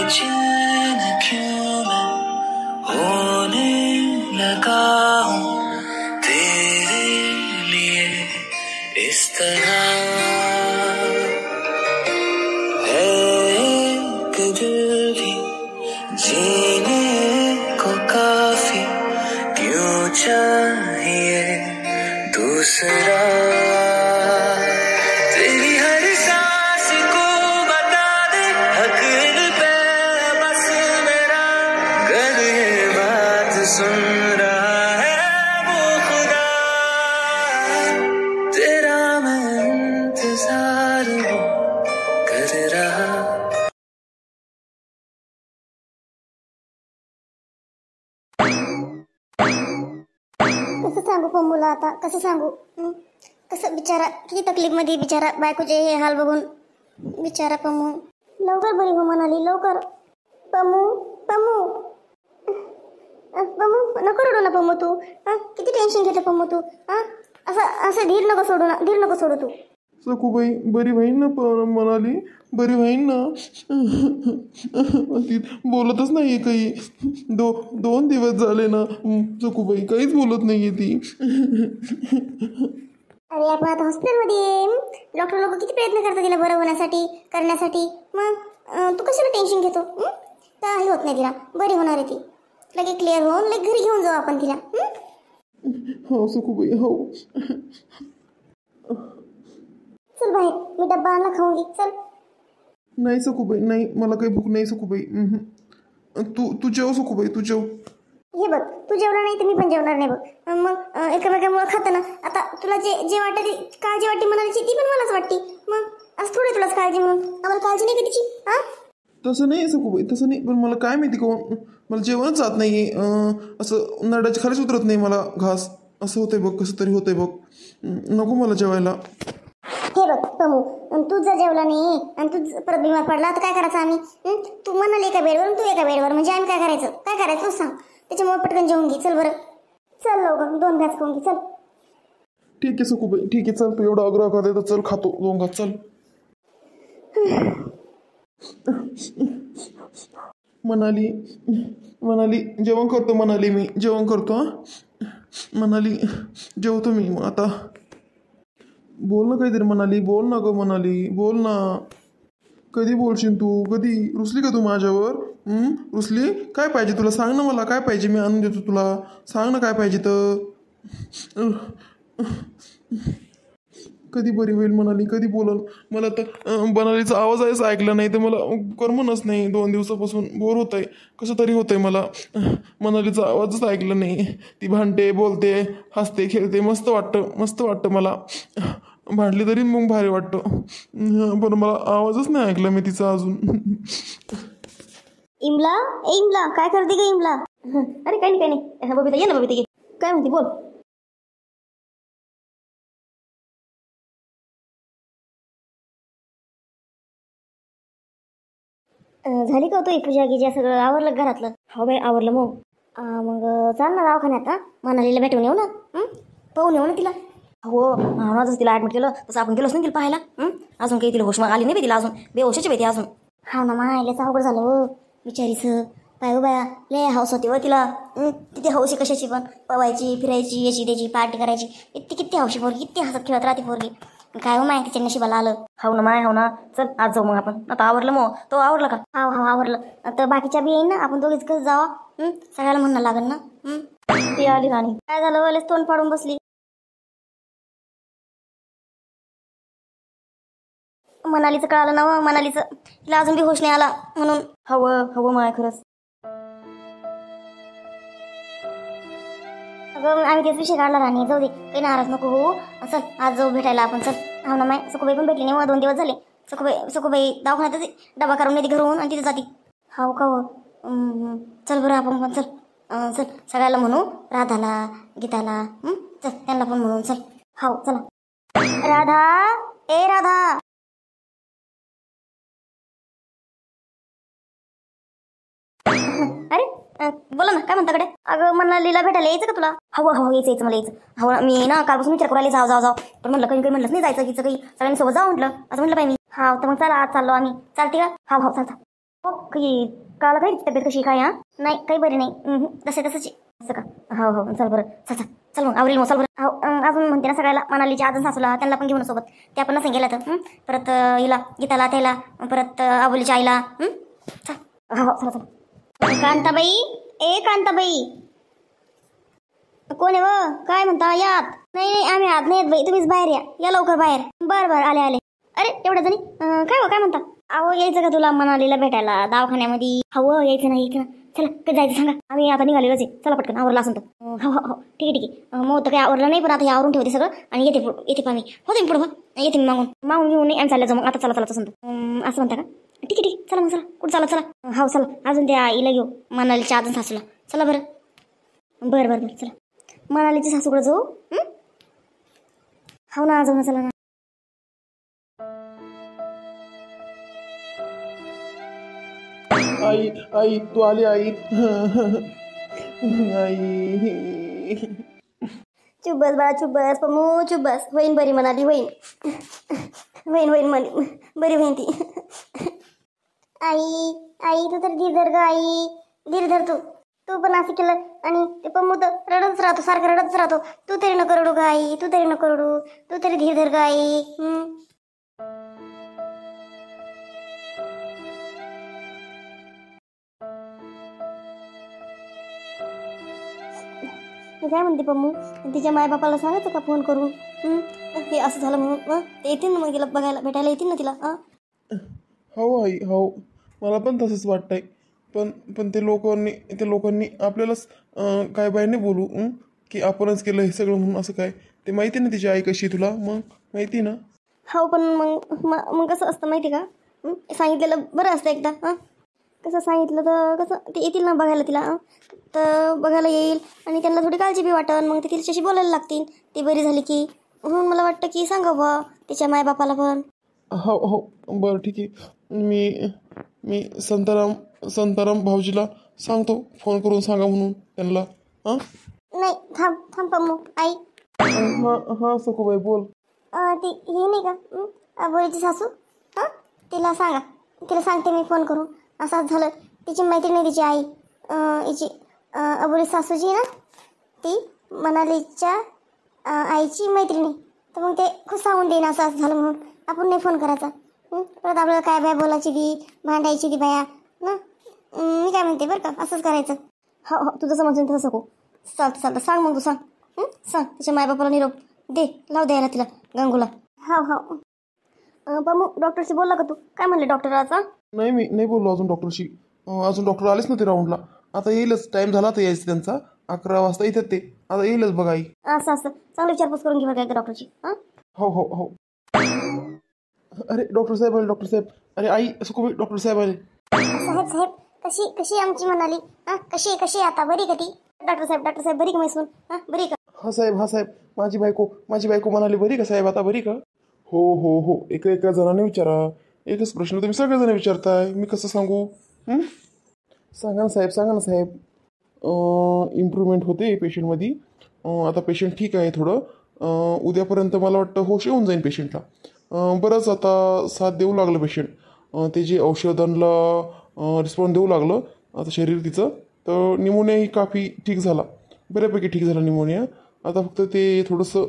बेचैन क्यों मैं होने लगा हूँ तेरे लिए इस तरह है एक दिल भी जीने को काफी क्यों चाहिए दूसरा तेरी हर सांस को बता दे हक इन पे बस मेरा अगर ये बात सुन रहा है वो खुदा तेरा मैं इंतजार वो कर रहा कसं सांगू पम्मूला आता कसं सांगू कसं बिचारा किती तकलीफ मध्ये बिचारा बायकोचे हे हाल बघून बिचारा पम्मू लवकर बरी हो म्हणाली लवकर पम्मू पम्मू पम्मू नको रडू ना पम्मू तू किती टेन्शन घेते पम्मू तू असं असं धीर नको सोडू ना धीर नको सोडू तू सखूबाई बरी होईन ना म्हणाली बरी होईन ना ती बोलतच नाहीये काही दोन दिवस झाले ना सखूबाई काहीच बोलत नाहीये ती अरे आपण आता हॉस्पिटलमध्ये डॉक्टर लोक किती प्रयत्न करतात तिला बरं होण्यासाठी करण्यासाठी मग तू कशाला टेन्शन घेतो काही होत नाही तिला बरी होणार आहे ती लगे क्लिअर होऊन लगे घरी घेऊन जाऊ आपण तिला हो सखूबाई हो चल बाहेर मी डब्बा आणला खाऊन घे चल नाही सखूबाई नाही मला काही भूक नाही सखूबाई तू जेव सखूबाई तू जेव हे बघ तू जेवणार नाही तर मी पण जेवणार नाही बघ मग एकमेकांमुळे खातं ना आता तुला जे वाटतं ती काळजी वाटते म्हणायची ती पण मलाच वाटते मग आज थोडी तुलाच काळजी म्हणून आम्हाला काळजी नाही का तिची तसं नाही सखूबाई तसं नाही पण मला काय माहिती कोण मला जेवणच जात नाही असं नरड्याच्या खालीच उतरत नाही मला घास असं होतंय बघ कसं तरी होतंय बघ नको मला जेवायला हे बघ पमू तू जर जेवला नाही आणि तू परत बिमार पडला तर काय करायचं आम्ही तू म्हणाल एका बेडवर तू एका बेडवर म्हणजे आम्ही काय करायचं तू सांग त्याच्यामुळे पटकन जेवून घे चल बरं चल लवकर 2 घास खाऊन घे चल ठीक आहे सखूबाई ठीक आहे चल तू एवढा आग्रह करते तर चल खातो 2 घास चल म्हणाली जेवण करतो म्हणाली मी जेवण करतो म्हणाली जेवतो मी मग आता बोल ना काहीतरी म्हणाली बोल ना ग म्हणाली बोल ना कधी बोलशील तू कधी रुसली का तू माझ्यावर रुसली काय पाहिजे तुला सांग ना मला काय पाहिजे मी आणून देतो तुला सांग ना काय पाहिजे तर कधी बरी होईल म्हणाली कधी बोलल मला तर बनालीचा आवाज आहेच ऐकला नाही तर मला करमणच नाही 2 दिवसापासून बोर होत आहे कसं तरी होत आहे मला मनालीचा आवाजच ऐकला नाही ती भांडते बोलते हसते खेळते मस्त वाटतं मला भांडली तरी मग भारी वाटतं पण मला आवाजच नाही ऐकला मी तिचा अजून इमला काय करते का इमला अरे काही नाही बबिता ये ना बबिता ये काय म्हणते बोल झाली का तू पूजा गिजा सगळं आवरलं घरातलं हो बाई आवरलं मग चाल ना दवाखान्यात मनालीला भेटून येऊ ना पाहून येऊ ना तिला हो हा जसं तिला ॲडमिट केलं तसं आपण गेलोच नाही तिला पाहायला अजून काही तिला होश आली नाही तिला अजून बेहोशाची बाई अजून हा ना मायल्याचं अवघड झालं हो बिचारीचं पाय हो बाया लय हौस होती हो तिला किती हौशी कशाची पण पवायची फिरायची याची त्याची पार्टी करायची किती हौशी पोरगी किती हसत खेळत राहते पोरगी काय हो माय तिच्या नशिबाला आलं हो ना चल आज जाऊ मग आपण आता आवरलं मग तो आवरलं का हो आवरलं तर बाकीच्या बी येईन ना आपण दोघीच कसं जावा सगळ्याला म्हणणं लागेल ना ती आली राणी काय झालं वलेच तोंड पाडून बसली मनालीचं कळालं ना मनालीचं तिला अजून बी होश नाही आला म्हणून हवं माय खरंच अगं आम्ही तेच विषय काढला राणी जाऊ दे काही नाराज नको हो चल आज जाऊ भेटायला आपण चल हो ना माय सखूबाई पण भेटली नाही 2 दिवस झाले सखूबाई दवाखान्यातच डबा करून येते घरून आणि तिथे जाते हो का हो चल बरं आपण पण चल सगळ्याला म्हणू राधाला गीताला चल त्यांना पण म्हणून चल हो चला राधा अरे बोला ना काय म्हणता कडे अगं मनालीला भेटायला यायचं का तुला हवं यायचं मला यायचं हो मी ना कालपासून विचार करायला जाऊ पण म्हणलं काही म्हणलंच नाही जायचं की काही सगळ्यांनी सोबत जाऊ म्हटलं असं म्हटलं पाहिजे हा तर मग चला आज चाललो आम्ही चालते का हा चालता हो काही काला काही तब्येत कशी काय हां नाही काही बरी नाही तसे तसंच असं का हो हो चल बरं चल चल चल मग आवरेल मग चल बरं हो अजून म्हणते ना सगळ्याला मनालीच्या अजून सासूला त्यांना पण घेऊन सोबत त्या पण नसेल गेल्या तर परत हिला गीताला त्याला परत आबोलीच्या आईला चल हो चला चला कांताबाई ए कांताबाई कोण आहे व काय म्हणता यात नाही नाही आम्ही आत नाही येत बाई तुम्हीच बाहेर या लवकर बाहेर बरं बरं आले आले अरे एवढ्या जणी काय हो काय म्हणता अहो यायचं का तुला मनालीला भेटायला दवाखान्यामध्ये हवं यायचं नाही यायचं ना चला कधी जायचं सांगा आम्ही आता निघालेलोच आहे चला पटकन आवरला असं तर हो हो हो ठीक आहे ठीक आहे मग तर काही आवरलं नाही पण आता हे आवरून ठेवते सगळं आणि येते पण मी होते मी पुढं येते मी मागून घेऊन नाही आम्ही चाललं मग आता चला चला तसं असं म्हणता का ठीक आहे ठीक चला मग चला कुठं चला चला हो चला अजून त्या आईला घेऊ मनालीच्या अजून सासूला चला बरं बरं बरं बरं चला मनालीच्या सासूकडे जाऊ हो ना जाऊ ना चला ना आई आई तू आली आई आई चुप बस बाळा चुप बस पमू चुप बस होईन बरी म्हणाली होईन होईन म्हणाली बरी होईन ती आई आई तू तर धीर धर ग आई धीर धर तू पण असं केलं आणि ते पम्मू तर रडतच राहतो सारखं रडतच राहतो तू तरी नको रडू ग आई तू तरी नको रडू तू तरी धीर धर ग आई मी काय म्हणते पम्मू तिच्या मायबापाला सांगायचं का फोन करून हे असं झालं म्हणून ते येतील ना मग तिला बघायला भेटायला येतील ना तिला हो आई हो मला पण तसंच वाटतंय पण ते लोकांनी आपल्यालाच काय बाहेर नाही बोलू की आपणच केलं हे सगळं म्हणून असं काय ते माहिती ना तिची आई कशी तुला मग माहिती ना हो पण मग कसं असतं माहिती का सांगितलेलं बरं असतं एकदा कसं सांगितलं तर कसं ते येतील ना बघायला तिला तर बघायला येईल आणि त्यांना थोडी काळजी बी वाटेल मग ते तिच्याशी बोलायला लागतील ती बरी झाली की म्हणून मला वाटतं की सांगा बा तिच्या मायबापाला पण हो हो बरं ठीक आहे मी संताराम भाऊजीला सांगतो फोन करून सांगा म्हणून त्यांना नाही थांब पम्मू आई हां सखूबाई बोल ती हे नाही का अबोलीची सासू तिला सांगते मी फोन करून असंच झालं तिची मैत्रीण नाही तिची आई हिची अबोली सासूजी ना ती मनालीच्या आईची मैत्रिणी तर मग ते खूप सांगून देईन असं झालं म्हणून आपण नाही फोन करायचा परत आपल्याला काय बाय बोलायची ती भांडायची ती बाया ना मी काय म्हणते बरं का असंच करायचं हो हो तुझं समजून तसं सकू चालतं सांग मग तू सांग तिच्या मायबापाला निरोप दे लाव द्यायला तिला गंगूला हो पण मग डॉक्टरशी बोलला का तू काय म्हणले डॉक्टराचा नाही मी नाही बोललो अजून डॉक्टरशी अजून डॉक्टर आलेच ना ते राऊंडला आता येईलच टाईम झाला तर यायचं त्यांचा 11 वाजता येतात ते आता येईलच बघा आई असं चांगली विचारपूस करून घे बघा डॉक्टरची हो अरे डॉक्टर साहेब अरे आई सखूबाई डॉक्टर साहेब आले साहेब कशी आमची म्हणाली कशी आता बरी का ती डॉक्टर साहेब बरी का मैसून बरी का हा साहेब माझी बायको म्हणाली बरी का साहेब आता बरी का हो एका जणाने विचारा एकच प्रश्न तुम्ही सगळेजण विचारताय मी कसं सांगू सांगा ना साहेब इम्प्रूव्हमेंट होते पेशंटमध्ये आता पेशंट ठीक आहे थोडं उद्यापर्यंत मला वाटतं होश येऊन जाईल पेशंटला बरंच आता साथ देऊ लागलं पेशंट ते जे औषधांना रिस्पॉन्स देऊ लागलं आता शरीर तिचं तर निमोनियाही काफी ठीक झाला बऱ्यापैकी ठीक झाला निमोनिया आता फक्त ते थोडंसं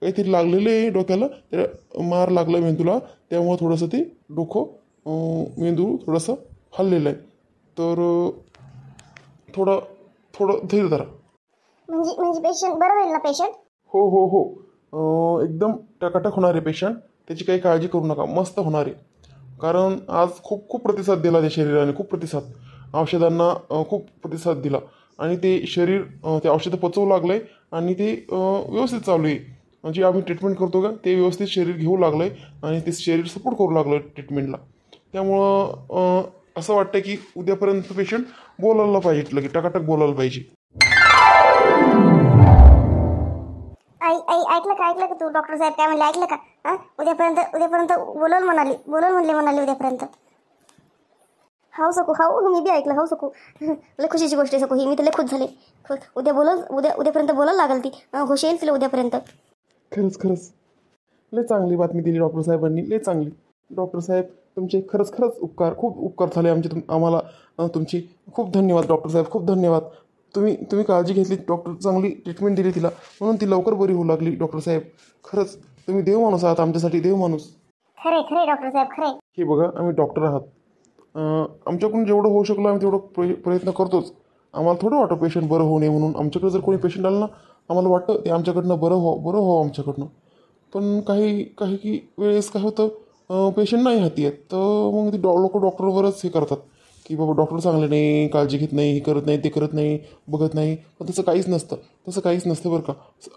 काहीतरी लागलेलं आहे डोक्याला त्या मार लागला मेंदूला त्यामुळं थोडंसं ते डोकं मेंदू थोडंसं हललेलं आहे तर थोडं धैर्य धरा म्हणजे पेशंट बरं होईल ना पेशंट हो एकदम टकाटक होणार आहे पेशंट त्याची काही काळजी करू नका मस्त होणार आहे कारण आज खूप प्रतिसाद दिला त्या शरीराने खूप प्रतिसाद औषधांना खूप प्रतिसाद दिला आणि ते शरीर ते औषधं पचवू लागलं आहे आणि ते व्यवस्थित चालू आहे म्हणजे आम्ही ट्रीटमेंट करतो का ते व्यवस्थित शरीर घेऊ लागलं आहे आणि ते शरीर सपोर्ट करू लागलं ट्रीटमेंटला त्यामुळं असं वाटतं की उद्यापर्यंत पेशंट बोलायला पाहिजे लगेच टकाटक बोलायला पाहिजे आई ऐकलं का तू डॉक्टर साहेब काय म्हणले ऐकलं का उद्यापर्यंत बोलवलं म्हणाली उद्यापर्यंत हाऊ सकू मी बी ऐकलं हाऊ सकू लय खुशीची गोष्ट आहे सकू ही मी तर लय खुश झाले उद्यापर्यंत बोलायला लागल ती होश येईल तिला उद्यापर्यंत खरंच लय चांगली बातमी दिली डॉक्टर साहेबांनी लय चांगली डॉक्टर साहेब तुमचे खरंच खरंच उपकार, खूप उपकार झाले आमचे आम्हाला. तुमची खूप धन्यवाद डॉक्टर साहेब, खूप धन्यवाद. तुम्ही काळजी घेतली, डॉक्टर चांगली ट्रीटमेंट दिली तिला, म्हणून ती लवकर बरी होऊ लागली. डॉक्टर साहेब खरंच तुम्ही देव माणूस आहात, आमच्यासाठी देव माणूस. खरे खरे डॉक्टर साहेब खरे. हे बघा, आम्ही डॉक्टर आहात. आमच्याकडून जेवढं होऊ शकलो आम्ही तेवढं प्रयत्न करतोच. आम्हाला थोडं वाटतं पेशंट बरं होऊ नये म्हणून. आमच्याकडे जर कोणी पेशंट आलं ना, आम्हाला वाटतं ते आमच्याकडनं बरं व्हावं आमच्याकडनं. पण काही वेळेस काय होतं, पेशंट नाही हाती आहेत, तर मग ते लोक डॉक्टरवरच हे करतात की बाबा डॉक्टर चांगले नाही, काळजी घेत नाही, हे करत नाही, ते करत नाही, बघत नाही. पण तसं काहीच नसतं बरं का.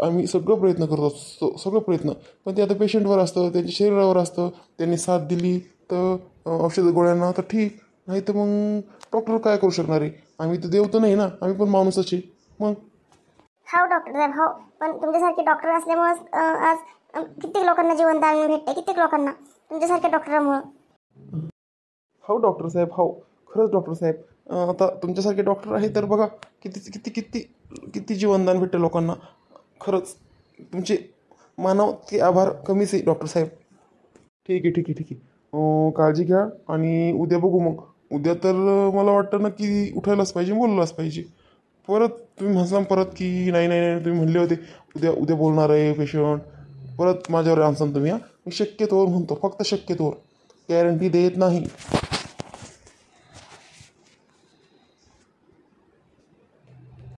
आम्ही सगळं प्रयत्न करतो, सगळं प्रयत्न. पण ते आता पेशंटवर असतं, त्यांच्या शरीरावर असतं. त्यांनी साथ दिली तर औषध गोळ्यांना तर ठीक, नाही तर मग डॉक्टर काय करू शकणार आहे. आम्ही तर देव तर नाही ना, आम्ही पण माणूसच आहे. मग हो डॉक्टर साहेब हो. पण तुमच्यासारखे डॉक्टर असल्यामुळं आज कित्येक लोकांना जीवनदान भेटते, कित्येक लोकांना तुमच्यासारख्या डॉक्टरांमुळं. हो डॉक्टर साहेब, हो खरंच डॉक्टर साहेब. आता तुमच्यासारखे डॉक्टर आहे तर बघा किती किती किती किती जीवनदान भेटतं लोकांना. खरंच तुमचे मानव ते आभार कमीच आहे डॉक्टर साहेब. ठीक आहे. काळजी घ्या आणि उद्या बघू मग. उद्या तर मला वाटतं ना की उठायलाच पाहिजे, बोललाच पाहिजे. परत तुम्ही म्हणाल परत की नाही तुम्ही म्हणले होते उद्या बोलणार आहे पेशंट. परत माझ्यावर आणसान तुम्ही. मी शक्यतोवर म्हणतो, फक्त शक्यतोवर, गॅरंटी देत नाही.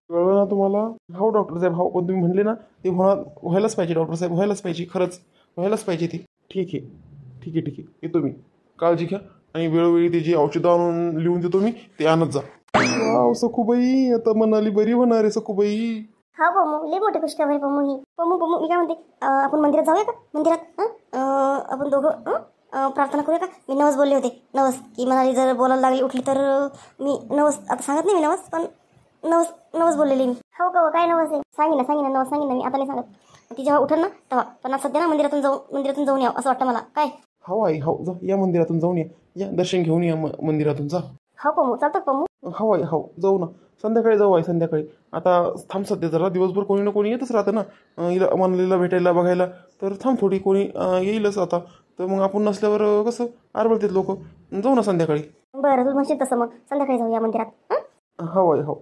कळलं ना तुम्हाला? हो डॉक्टर साहेब हो. पण तुम्ही म्हणले ना ते व्हायलाच पाहिजे डॉक्टर साहेब, व्हायलाच पाहिजे, खरंच व्हायलाच पाहिजे ते. ठीक आहे. येतो मी. काळजी घ्या आणि वेळोवेळी ते जे औषधं आणून लिहून देतो मी ते आणत जा. वाव सखूबाई, आता मनाली बरी होणार आहे सखूबाई. हा पमू, लई मोठी खुशखबर पमू ही. पमू मी काय म्हणते, आपण मंदिरात जाऊया का? मंदिरात आपण दोघं प्रार्थना करूया का? मी नवस बोलले होते, की मनाली जर बोलायला लागली उठली तर मी नवस, आता सांगत नाही मी नवस, पण नवस बोललेली मी. हो का? काय नवस आहे? सांगी ना नवस सांगी ना मी, आता नाही सांगत. ती जेव्हा उठल ना तेव्हा. पण आज सध्या ना मंदिरातून जाऊन यावं असं वाटतं मला. काय हो आई हो, जा या मंदिरातून जाऊन या दर्शन घेऊन या मंदिरातून जा. हो पमू, चालतं पमू. हो आई हो, जाऊ ना. संध्याकाळी जाऊ आई, संध्याकाळी. आता थांब सध्या जरा, दिवसभर कोणी ना कोणी येतच राहतं ना हिला, मनालीला भेटायला बघायला. तर थांब थोडी, कोणी येईलच आता. तर मग आपण नसल्यावर कसं आरबळतात लोक. जाऊ ना संध्याकाळी. बरं, तू म्हणशील तसं मग संध्याकाळी जाऊया मंदिरात. हो आई हो.